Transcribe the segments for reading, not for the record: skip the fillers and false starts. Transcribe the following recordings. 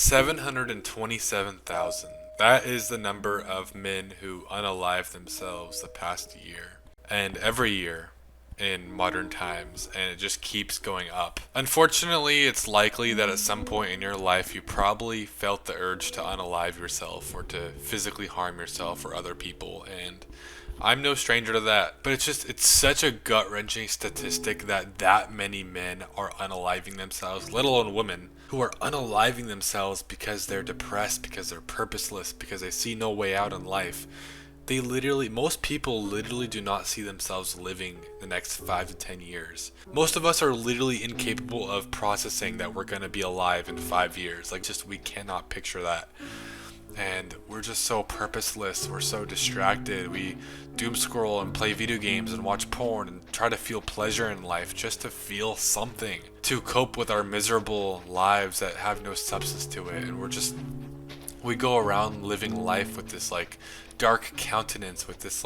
727,000. That is the number of men who unalive themselves the past year. And every year in modern times, and it just keeps going up. Unfortunately, it's likely that at some point in your life you probably felt the urge to unalive yourself or to physically harm yourself or other people, and I'm no stranger to that. But it's such a gut-wrenching statistic that many men are unaliving themselves, let alone women, who are unaliving themselves because they're depressed, because they're purposeless, because they see no way out in life. Most people literally do not see themselves living the next 5 to 10 years. Most of us are literally incapable of processing that we're going to be alive in 5 years. We cannot picture that. And we're just so purposeless, we're so distracted. We doom scroll and play video games and watch porn and try to feel pleasure in life just to feel something, to cope with our miserable lives that have no substance to it. And we go around living life with this dark countenance, with this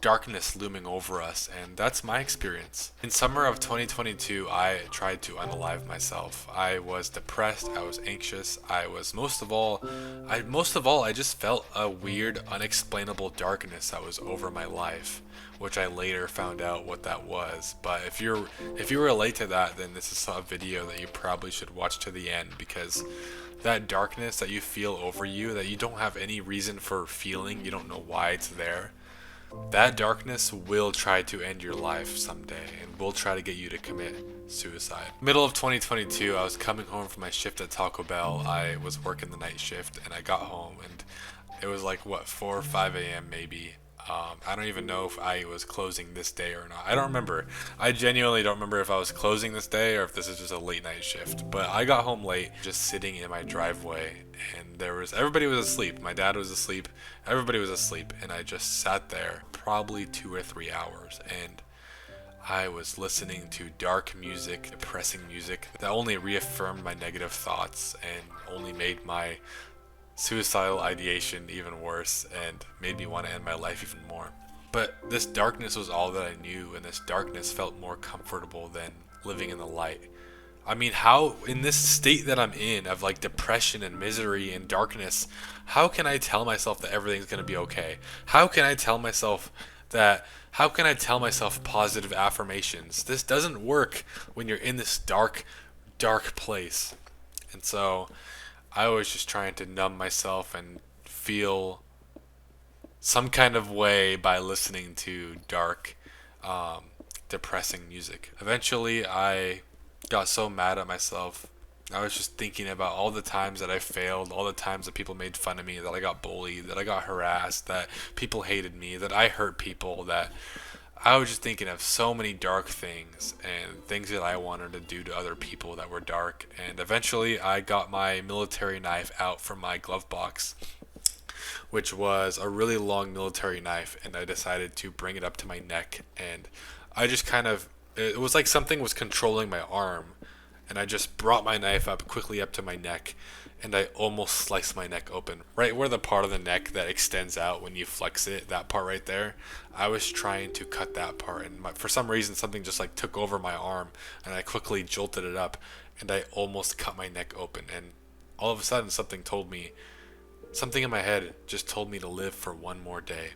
darkness looming over us, and that's my experience. In summer of 2022, I tried to unalive myself. I was depressed, I was anxious, I just felt a weird, unexplainable darkness that was over my life, which I later found out what that was. But if you relate to that, then this is a video that you probably should watch to the end, because that darkness that you feel over you, that you don't have any reason for feeling, you don't know why it's there, that darkness will try to end your life someday and will try to get you to commit suicide. Middle of 2022, I was coming home from my shift at Taco Bell. I was working the night shift, and I got home, and it was 4 or 5 a.m. maybe. I don't even know if I was closing this day or not. I don't remember. I genuinely don't remember if I was closing this day or if this is just a late night shift. But I got home late, just sitting in my driveway, and everybody was asleep. My dad was asleep. Everybody was asleep, and I just sat there probably 2 or 3 hours, and I was listening to dark music, depressing music that only reaffirmed my negative thoughts and only made my suicidal ideation even worse and made me want to end my life even more. But this darkness was all that I knew, and this darkness felt more comfortable than living in the light. I mean, how, in this state that I'm in of depression and misery and darkness, how can I tell myself that everything's going to be okay? How can I tell myself positive affirmations? This doesn't work when you're in this dark place. And so I was just trying to numb myself and feel some kind of way by listening to dark, depressing music. Eventually, I got so mad at myself. I was just thinking about all the times that I failed, all the times that people made fun of me, that I got bullied, that I got harassed, that people hated me, that I hurt people, that I was just thinking of so many dark things and things that I wanted to do to other people that were dark. And eventually I got my military knife out from my glove box, which was a really long military knife, and I decided to bring it up to my neck. And I just it was like something was controlling my arm, and I just brought my knife up quickly up to my neck, and I almost sliced my neck open. Right where the part of the neck that extends out when you flex it, that part right there, I was trying to cut that part, and for some reason something just took over my arm, and I quickly jolted it up, and I almost cut my neck open. And all of a sudden something in my head just told me to live for one more day.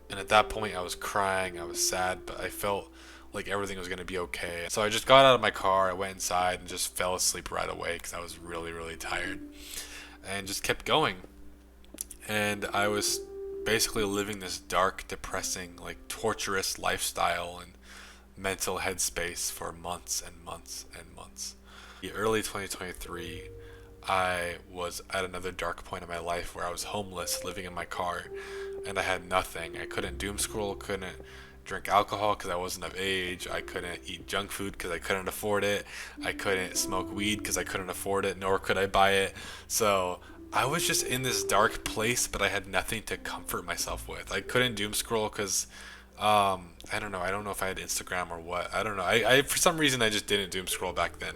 And at that point I was crying, I was sad, but I felt like everything was going to be okay. So I just got out of my car, I went inside, and just fell asleep right away because I was really, really tired, and just kept going. And I was basically living this dark, depressing, torturous lifestyle and mental headspace for months and months and months. In early 2023, I was at another dark point in my life where I was homeless, living in my car, and I had nothing. I couldn't doom scroll, couldn't drink alcohol because I wasn't of age. I couldn't eat junk food because I couldn't afford it. I couldn't smoke weed because I couldn't afford it, nor could I buy it. So I was just in this dark place, but I had nothing to comfort myself with. I couldn't doom scroll because I don't know if I had Instagram or what. I don't know. I for some reason I just didn't doom scroll back then.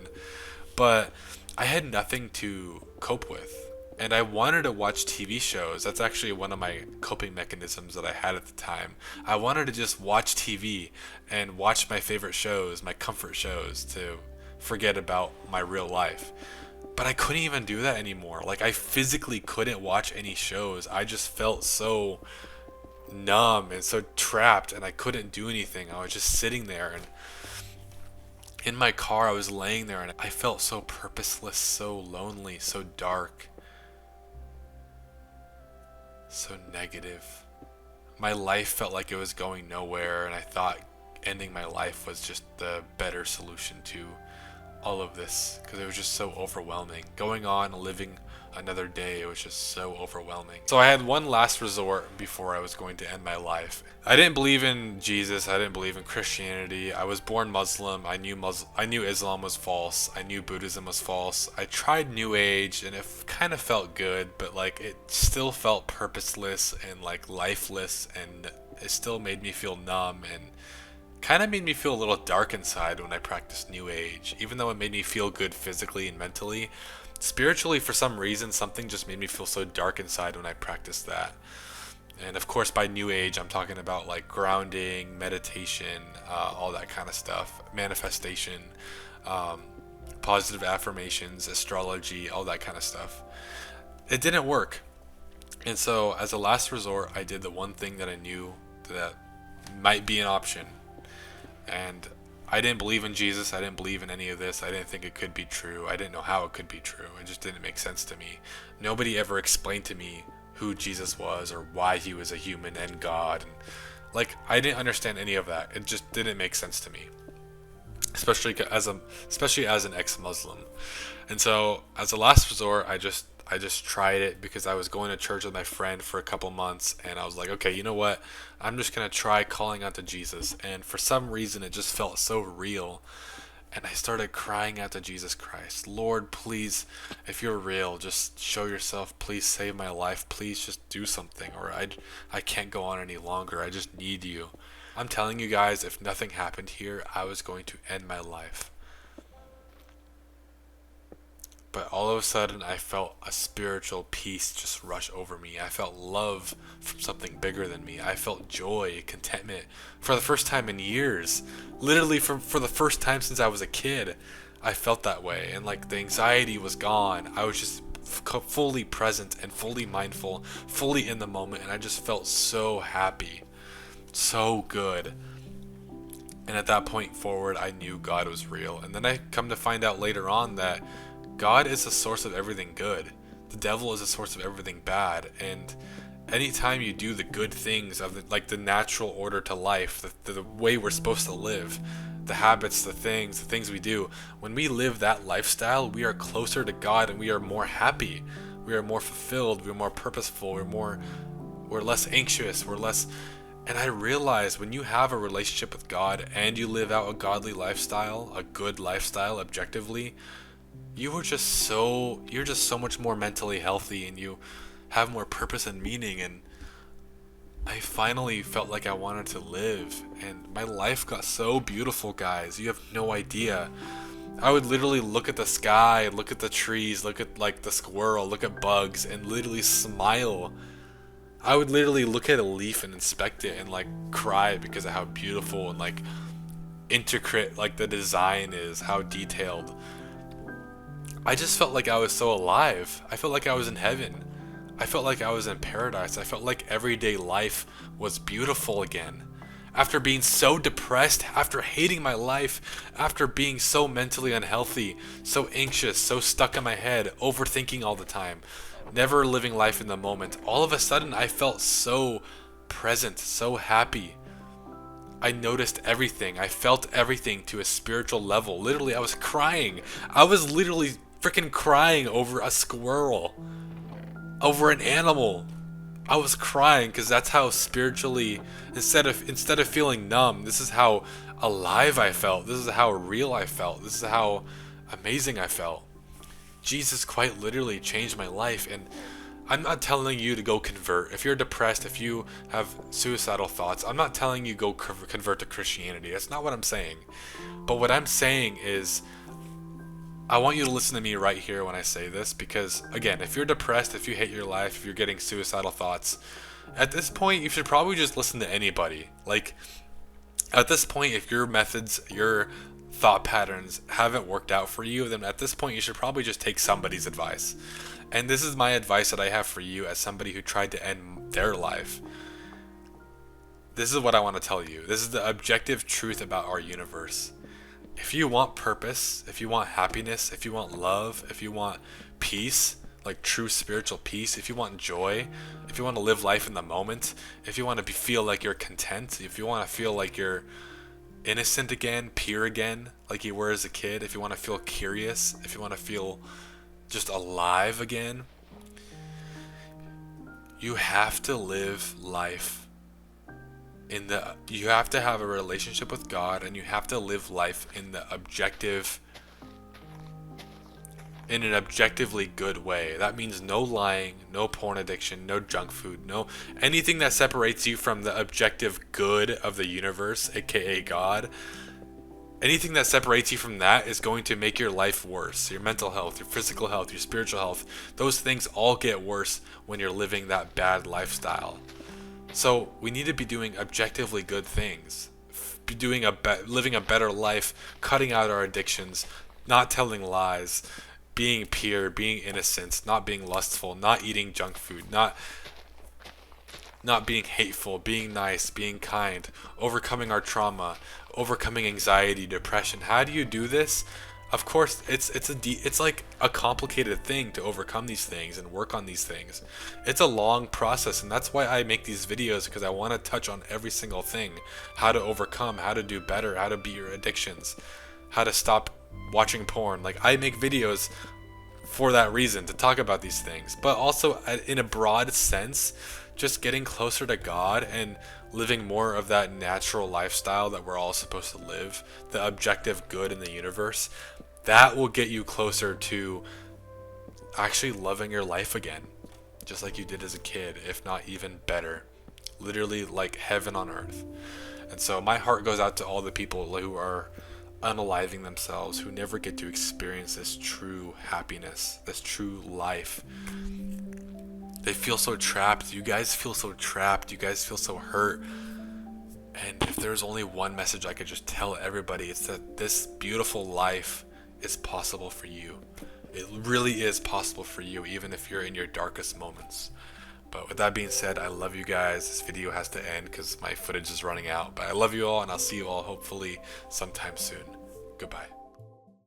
But I had nothing to cope with. And I wanted to watch TV shows. That's actually one of my coping mechanisms that I had at the time. I wanted to just watch TV and watch my favorite shows, my comfort shows, to forget about my real life. But I couldn't even do that anymore. Like, I physically couldn't watch any shows. I just felt so numb and so trapped, and I couldn't do anything. I was just sitting there, and in my car I was laying there, and I felt so purposeless, so lonely, so dark, so negative. My life felt like it was going nowhere, and I thought ending my life was just the better solution to all of this, because it was just so overwhelming. Going on, living another day, it was just so overwhelming. So I had one last resort before I was going to end my life. I didn't believe in Jesus. I didn't believe in Christianity. I was born Muslim. I knew Islam was false. I knew Buddhism was false. I tried New Age, and it kind of felt good, but like it still felt purposeless and like lifeless, and it still made me feel numb, and kind of made me feel a little dark inside when I practiced New Age. Even though it made me feel good physically and mentally, spiritually, for some reason, something just made me feel so dark inside when I practiced that. And of course, by New Age, I'm talking about like grounding, meditation, all that kind of stuff, manifestation, positive affirmations, astrology, all that kind of stuff. It didn't work. And so, as a last resort, I did the one thing that I knew that might be an option. And I didn't believe in Jesus. I didn't believe in any of this. I didn't think it could be true. I didn't know how it could be true. It just didn't make sense to me. Nobody ever explained to me who Jesus was or why he was a human and God. And like, I didn't understand any of that. It just didn't make sense to me, especially as an ex-Muslim. And so, as a last resort, I just tried it because I was going to church with my friend for a couple months, and I was like, okay, you know what? I'm just going to try calling out to Jesus. And for some reason, it just felt so real. And I started crying out to Jesus Christ. Lord, please, if you're real, just show yourself. Please save my life. Please just do something, or I can't go on any longer. I just need you. I'm telling you guys, if nothing happened here, I was going to end my life. But all of a sudden, I felt a spiritual peace just rush over me. I felt love from something bigger than me. I felt joy, contentment for the first time in years. Literally, for the first time since I was a kid, I felt that way. And like the anxiety was gone. I was just fully present and fully mindful, fully in the moment. And I just felt so happy, so good. And at that point forward, I knew God was real. And then I come to find out later on that God is the source of everything good. The devil is the source of everything bad. And anytime you do the good things of the natural order to life, the way we're supposed to live, the habits, the things we do, when we live that lifestyle, we are closer to God, and we are more happy. We are more fulfilled. We're more purposeful. We're less anxious. And I realized when you have a relationship with God and you live out a godly lifestyle, a good lifestyle objectively, you're just so much more mentally healthy, and you have more purpose and meaning. And I finally felt like I wanted to live, and my life got so beautiful, guys. You have no idea. I would literally look at the sky, look at the trees, look at like the squirrel, look at bugs, and literally smile. I would literally look at a leaf and inspect it and like cry because of how beautiful and like intricate like the design is, how detailed. I just felt like I was so alive. I felt like I was in heaven. I felt like I was in paradise. I felt like everyday life was beautiful again. After being so depressed, after hating my life, after being so mentally unhealthy, so anxious, so stuck in my head, overthinking all the time, never living life in the moment, all of a sudden I felt so present, so happy. I noticed everything. I felt everything to a spiritual level. Literally, I was crying. I was literally freaking crying over a squirrel, over an animal. I was crying because that's how spiritually, instead of feeling numb, this is how alive I felt. This is how real I felt. This is how amazing I felt. Jesus quite literally changed my life. And I'm not telling you to go convert. If you're depressed, if you have suicidal thoughts, I'm not telling you go convert to Christianity. That's not what I'm saying. But what I'm saying is, I want you to listen to me right here when I say this, because again, if you're depressed, if you hate your life, if you're getting suicidal thoughts, at this point you should probably just listen to anybody. Like, at this point, if your methods, your thought patterns haven't worked out for you, then at this point you should probably just take somebody's advice. And this is my advice that I have for you as somebody who tried to end their life. This is what I want to tell you. This is the objective truth about our universe. If you want purpose, if you want happiness, if you want love, if you want peace, like true spiritual peace, if you want joy, if you want to live life in the moment, if you want to feel like you're content, if you want to feel like you're innocent again, pure again, like you were as a kid, if you want to feel curious, if you want to feel just alive again, you have to live life you have to have a relationship with God, and you have to live life in an objectively good way. That means no lying, no porn addiction, no junk food, no anything that separates you from the objective good of the universe, aka God. Anything that separates you from that is going to make your life worse. Your mental health, your physical health, your spiritual health, those things all get worse when you're living that bad lifestyle. So we need to be doing objectively good things, living a better life, cutting out our addictions, not telling lies, being pure, being innocent, not being lustful, not eating junk food, not being hateful, being nice, being kind, overcoming our trauma, overcoming anxiety, depression. How do you do this? Of course, it's like a complicated thing to overcome these things and work on these things. It's a long process, and that's why I make these videos, because I want to touch on every single thing. How to overcome, how to do better, how to beat your addictions, how to stop watching porn. Like, I make videos for that reason, to talk about these things, but also in a broad sense, just getting closer to God and living more of that natural lifestyle that we're all supposed to live, the objective good in the universe. That will get you closer to actually loving your life again, just like you did as a kid, if not even better. Literally like heaven on earth. And so my heart goes out to all the people who are unaliving themselves, who never get to experience this true happiness, this true life. They feel so trapped. You guys feel so trapped. You guys feel so hurt. And if there's only one message I could just tell everybody, it's that this beautiful life is possible for you. It really is possible for you, even if you're in your darkest moments. But with that being said, I love you guys. This video has to end because my footage is running out. But I love you all, and I'll see you all hopefully sometime soon. Goodbye.